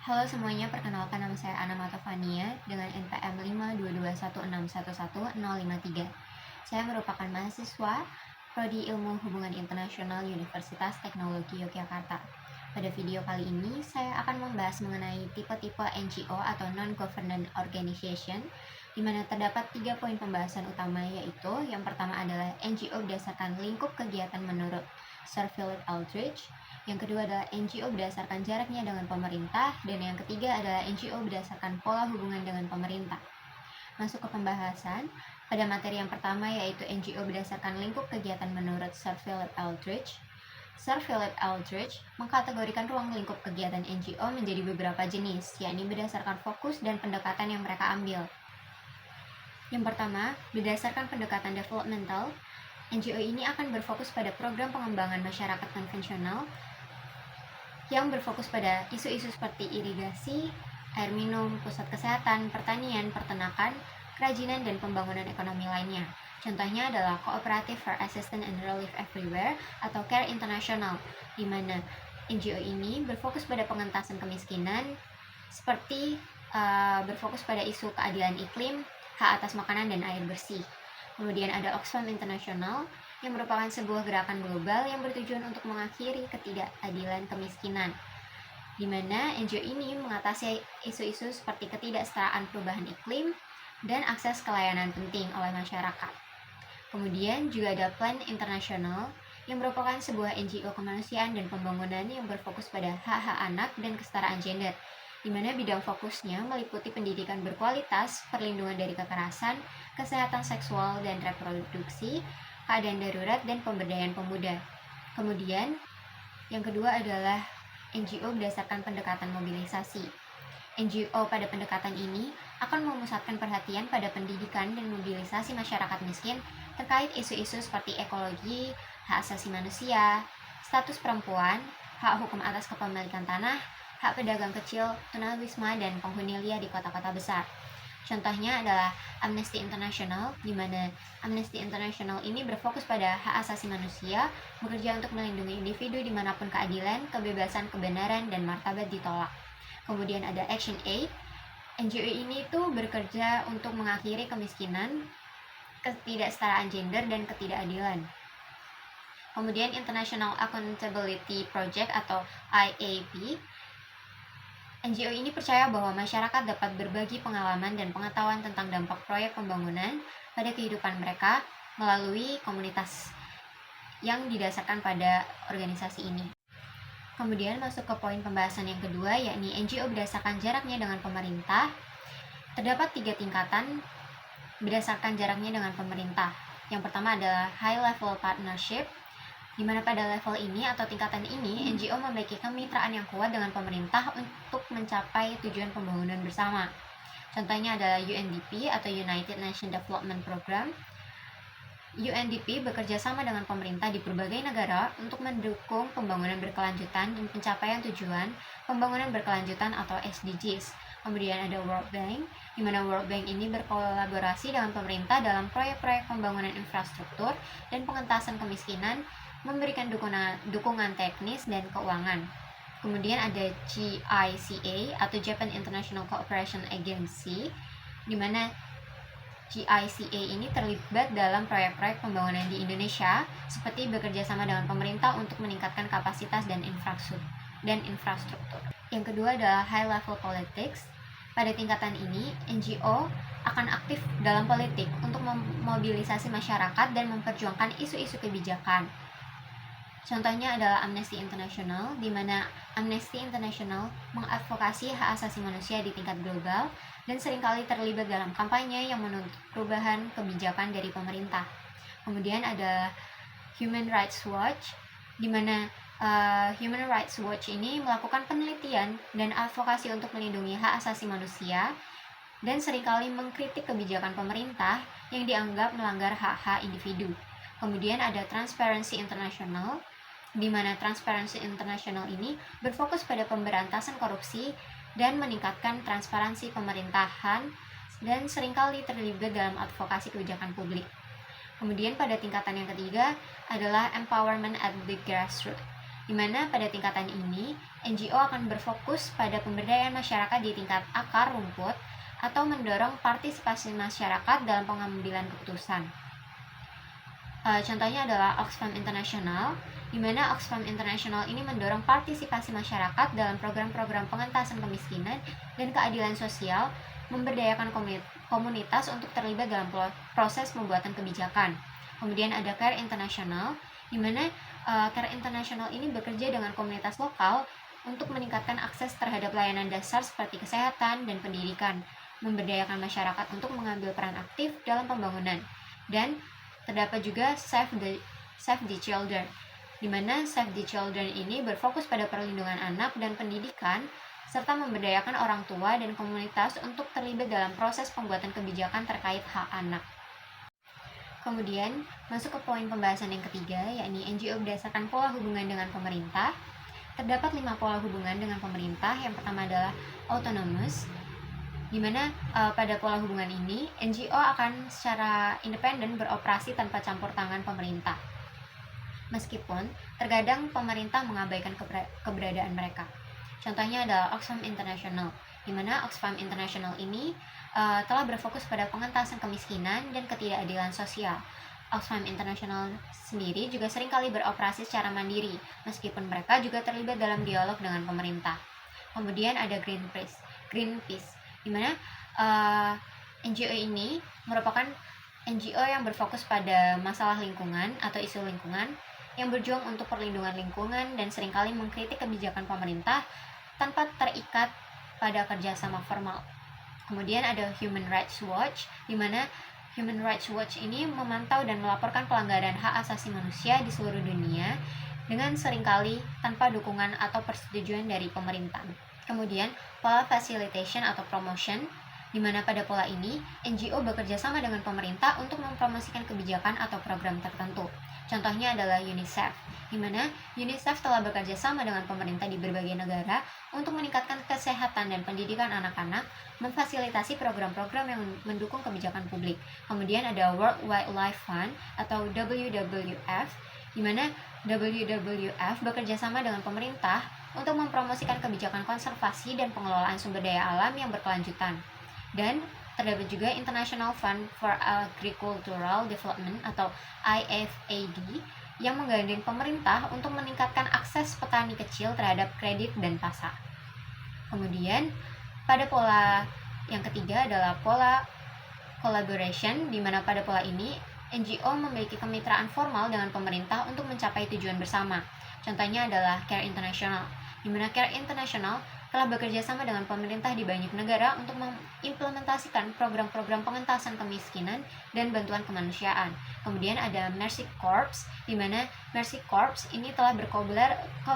Halo semuanya, perkenalkan nama saya Ana Matafania dengan NPM 52216111053. Saya merupakan mahasiswa Prodi Ilmu Hubungan Internasional Universitas Teknologi Yogyakarta. Pada video kali ini, saya akan membahas mengenai tipe-tipe NGO atau Non-Government Organization, di mana terdapat 3 poin pembahasan utama, yaitu yang pertama adalah NGO berdasarkan lingkup kegiatan menurut Sir Philip Aldrich, yang kedua adalah NGO berdasarkan jaraknya dengan pemerintah, dan yang ketiga adalah NGO berdasarkan pola hubungan dengan pemerintah. Masuk ke pembahasan, pada materi yang pertama yaitu NGO berdasarkan lingkup kegiatan menurut Sir Philip Aldrich. Sir Philip Aldrich mengkategorikan ruang lingkup kegiatan NGO menjadi beberapa jenis, yakni berdasarkan fokus dan pendekatan yang mereka ambil. Yang pertama, berdasarkan pendekatan developmental, NGO ini akan berfokus pada program pengembangan masyarakat konvensional yang berfokus pada isu-isu seperti irigasi, air minum, pusat kesehatan, pertanian, peternakan, kerajinan, dan pembangunan ekonomi lainnya. Contohnya adalah Cooperative for Assistance and Relief Everywhere atau CARE International, di mana NGO ini berfokus pada pengentasan kemiskinan, seperti berfokus pada isu keadilan iklim, hak atas makanan, dan air bersih. Kemudian ada Oxfam International, yang merupakan sebuah gerakan global yang bertujuan untuk mengakhiri ketidakadilan kemiskinan, di mana NGO ini mengatasi isu-isu seperti ketidaksetaraan perubahan iklim dan akses ke layanan penting oleh masyarakat. Kemudian juga ada Plan International, yang merupakan sebuah NGO kemanusiaan dan pembangunan yang berfokus pada hak-hak anak dan kesetaraan gender, di mana bidang fokusnya meliputi pendidikan berkualitas, perlindungan dari kekerasan, kesehatan seksual dan reproduksi, keadaan darurat, dan pemberdayaan pemuda. Kemudian, yang kedua adalah NGO berdasarkan pendekatan mobilisasi. NGO pada pendekatan ini akan memusatkan perhatian pada pendidikan dan mobilisasi masyarakat miskin terkait isu-isu seperti ekologi, hak asasi manusia, status perempuan, hak hukum atas kepemilikan tanah, hak pedagang kecil, tunawisma, dan penghuni liar di kota-kota besar. Contohnya adalah Amnesty International, di mana Amnesty International ini berfokus pada hak asasi manusia, bekerja untuk melindungi individu dimanapun keadilan, kebebasan, kebenaran, dan martabat ditolak. Kemudian ada Action Aid. NGO ini tuh bekerja untuk mengakhiri kemiskinan, ketidaksetaraan gender, dan ketidakadilan. Kemudian International Accountability Project atau IAP. NGO ini percaya bahwa masyarakat dapat berbagi pengalaman dan pengetahuan tentang dampak proyek pembangunan pada kehidupan mereka melalui komunitas yang didasarkan pada organisasi ini. Kemudian masuk ke poin pembahasan yang kedua, yakni NGO berdasarkan jaraknya dengan pemerintah. Terdapat 3 tingkatan berdasarkan jaraknya dengan pemerintah. Yang pertama adalah High Level Partnership, di mana pada level ini atau tingkatan ini, NGO memiliki kemitraan yang kuat dengan pemerintah untuk mencapai tujuan pembangunan bersama. Contohnya adalah UNDP atau United Nations Development Program. UNDP bekerja sama dengan pemerintah di berbagai negara untuk mendukung pembangunan berkelanjutan dan pencapaian tujuan pembangunan berkelanjutan atau SDGs. Kemudian ada World Bank, di mana World Bank ini berkolaborasi dengan pemerintah dalam proyek-proyek pembangunan infrastruktur dan pengentasan kemiskinan, memberikan dukungan teknis dan keuangan. Kemudian ada GICA atau Japan International Cooperation Agency, di mana GICA ini terlibat dalam proyek-proyek pembangunan di Indonesia, seperti bekerja sama dengan pemerintah untuk meningkatkan kapasitas dan infrastruktur. Yang kedua adalah High Level Politics. Pada tingkatan ini, NGO akan aktif dalam politik untuk memobilisasi masyarakat dan memperjuangkan isu-isu kebijakan. Contohnya adalah Amnesty International, di mana Amnesty International mengadvokasi hak asasi manusia di tingkat global dan seringkali terlibat dalam kampanye yang menuntut perubahan kebijakan dari pemerintah. Kemudian ada Human Rights Watch, di mana Human Rights Watch ini melakukan penelitian dan advokasi untuk melindungi hak asasi manusia dan seringkali mengkritik kebijakan pemerintah yang dianggap melanggar hak-hak individu. Kemudian ada Transparency International, di mana Transparency International ini berfokus pada pemberantasan korupsi dan meningkatkan transparansi pemerintahan dan seringkali terlibat dalam advokasi kebijakan publik. Kemudian pada tingkatan yang ketiga adalah Empowerment at the Grassroots, di mana pada tingkatan ini, NGO akan berfokus pada pemberdayaan masyarakat di tingkat akar rumput atau mendorong partisipasi masyarakat dalam pengambilan keputusan. Contohnya adalah Oxfam International, di mana Oxfam International ini mendorong partisipasi masyarakat dalam program-program pengentasan kemiskinan dan keadilan sosial, memberdayakan komunitas untuk terlibat dalam proses pembuatan kebijakan. Kemudian ada Care International, di mana Care International ini bekerja dengan komunitas lokal untuk meningkatkan akses terhadap layanan dasar seperti kesehatan dan pendidikan, memberdayakan masyarakat untuk mengambil peran aktif dalam pembangunan. Dan terdapat juga Save the Children, di mana Save the Children ini berfokus pada perlindungan anak dan pendidikan, serta memberdayakan orang tua dan komunitas untuk terlibat dalam proses pembuatan kebijakan terkait hak anak. Kemudian, masuk ke poin pembahasan yang ketiga, yakni NGO berdasarkan pola hubungan dengan pemerintah. Terdapat 5 pola hubungan dengan pemerintah. Yang pertama adalah autonomous, di mana pada pola hubungan ini, NGO akan secara independen beroperasi tanpa campur tangan pemerintah. Meskipun terkadang pemerintah mengabaikan keberadaan mereka. Contohnya adalah Oxfam International, di mana Oxfam International ini telah berfokus pada pengentasan kemiskinan dan ketidakadilan sosial. Oxfam International sendiri juga seringkali beroperasi secara mandiri, meskipun mereka juga terlibat dalam dialog dengan pemerintah. Kemudian ada Greenpeace, di mana NGO ini merupakan NGO yang berfokus pada masalah lingkungan atau isu lingkungan, yang berjuang untuk perlindungan lingkungan dan seringkali mengkritik kebijakan pemerintah tanpa terikat pada kerjasama formal. Kemudian ada Human Rights Watch, di mana Human Rights Watch ini memantau dan melaporkan pelanggaran hak asasi manusia di seluruh dunia dengan seringkali tanpa dukungan atau persetujuan dari pemerintah. Kemudian, pola facilitation atau promotion, di mana pada pola ini, NGO bekerja sama dengan pemerintah untuk mempromosikan kebijakan atau program tertentu. Contohnya adalah UNICEF, di mana UNICEF telah bekerja sama dengan pemerintah di berbagai negara untuk meningkatkan kesehatan dan pendidikan anak-anak, memfasilitasi program-program yang mendukung kebijakan publik. Kemudian ada World Wildlife Fund atau WWF, di mana WWF bekerja sama dengan pemerintah untuk mempromosikan kebijakan konservasi dan pengelolaan sumber daya alam yang berkelanjutan. Dan terdapat juga International Fund for Agricultural Development atau IFAD yang menggandeng pemerintah untuk meningkatkan akses petani kecil terhadap kredit dan pasar. Kemudian pada pola yang ketiga adalah pola collaboration, di mana pada pola ini NGO memiliki kemitraan formal dengan pemerintah untuk mencapai tujuan bersama. Contohnya adalah Care International, di mana Care International telah bekerja sama dengan pemerintah di banyak negara untuk mengimplementasikan program-program pengentasan kemiskinan dan bantuan kemanusiaan. Kemudian ada Mercy Corps, di mana Mercy Corps ini telah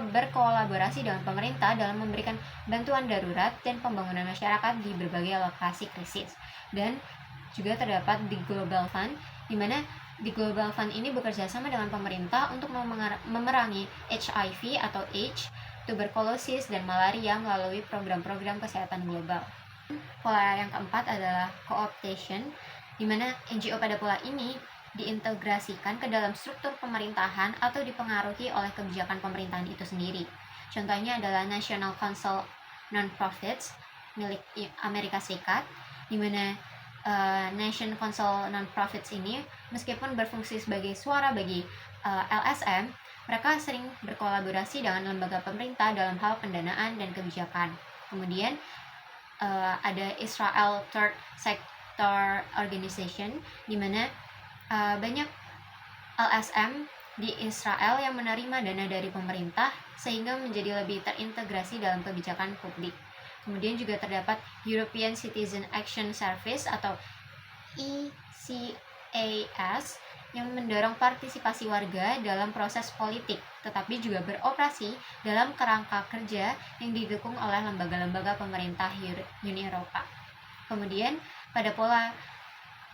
berkolaborasi dengan pemerintah dalam memberikan bantuan darurat dan pembangunan masyarakat di berbagai lokasi krisis. Dan juga terdapat di Global Fund, di mana di Global Fund ini bekerja sama dengan pemerintah untuk memerangi HIV atau AIDS, tuberkulosis, dan malaria melalui program-program kesehatan global. Pola yang keempat adalah co-optation, di mana NGO pada pola ini diintegrasikan ke dalam struktur pemerintahan atau dipengaruhi oleh kebijakan pemerintahan itu sendiri. Contohnya adalah National Council Non-Profits milik Amerika Serikat, di mana National Council Non-Profits ini meskipun berfungsi sebagai suara bagi LSM, mereka sering berkolaborasi dengan lembaga pemerintah dalam hal pendanaan dan kebijakan. Kemudian ada Israel Third Sector Organization, di mana banyak LSM di Israel yang menerima dana dari pemerintah sehingga menjadi lebih terintegrasi dalam kebijakan publik. Kemudian juga terdapat European Citizen Action Service atau ECAS yang mendorong partisipasi warga dalam proses politik, tetapi juga beroperasi dalam kerangka kerja yang didukung oleh lembaga-lembaga pemerintah Uni Eropa. Kemudian pada pola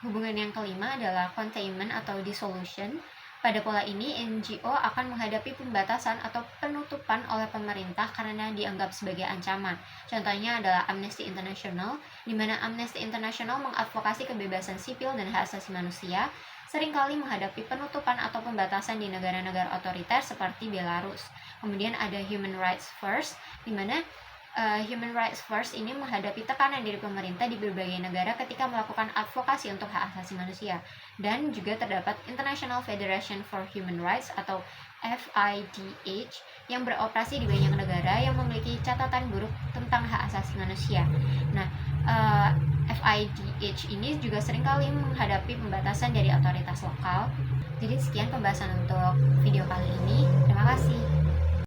hubungan yang kelima adalah containment atau dissolution. Pada pola ini, NGO akan menghadapi pembatasan atau penutupan oleh pemerintah karena dianggap sebagai ancaman. Contohnya adalah Amnesty International, di mana Amnesty International mengadvokasi kebebasan sipil dan hak asasi manusia, seringkali menghadapi penutupan atau pembatasan di negara-negara otoriter seperti Belarus. Kemudian ada Human Rights First, di mana Human Rights First ini menghadapi tekanan dari pemerintah di berbagai negara ketika melakukan advokasi untuk hak asasi manusia. Dan juga terdapat International Federation for Human Rights atau FIDH yang beroperasi di banyak negara yang memiliki catatan buruk tentang hak asasi manusia. Nah, FIDH ini juga seringkali menghadapi pembatasan dari otoritas lokal. Jadi sekian pembahasan untuk video kali ini. Terima kasih.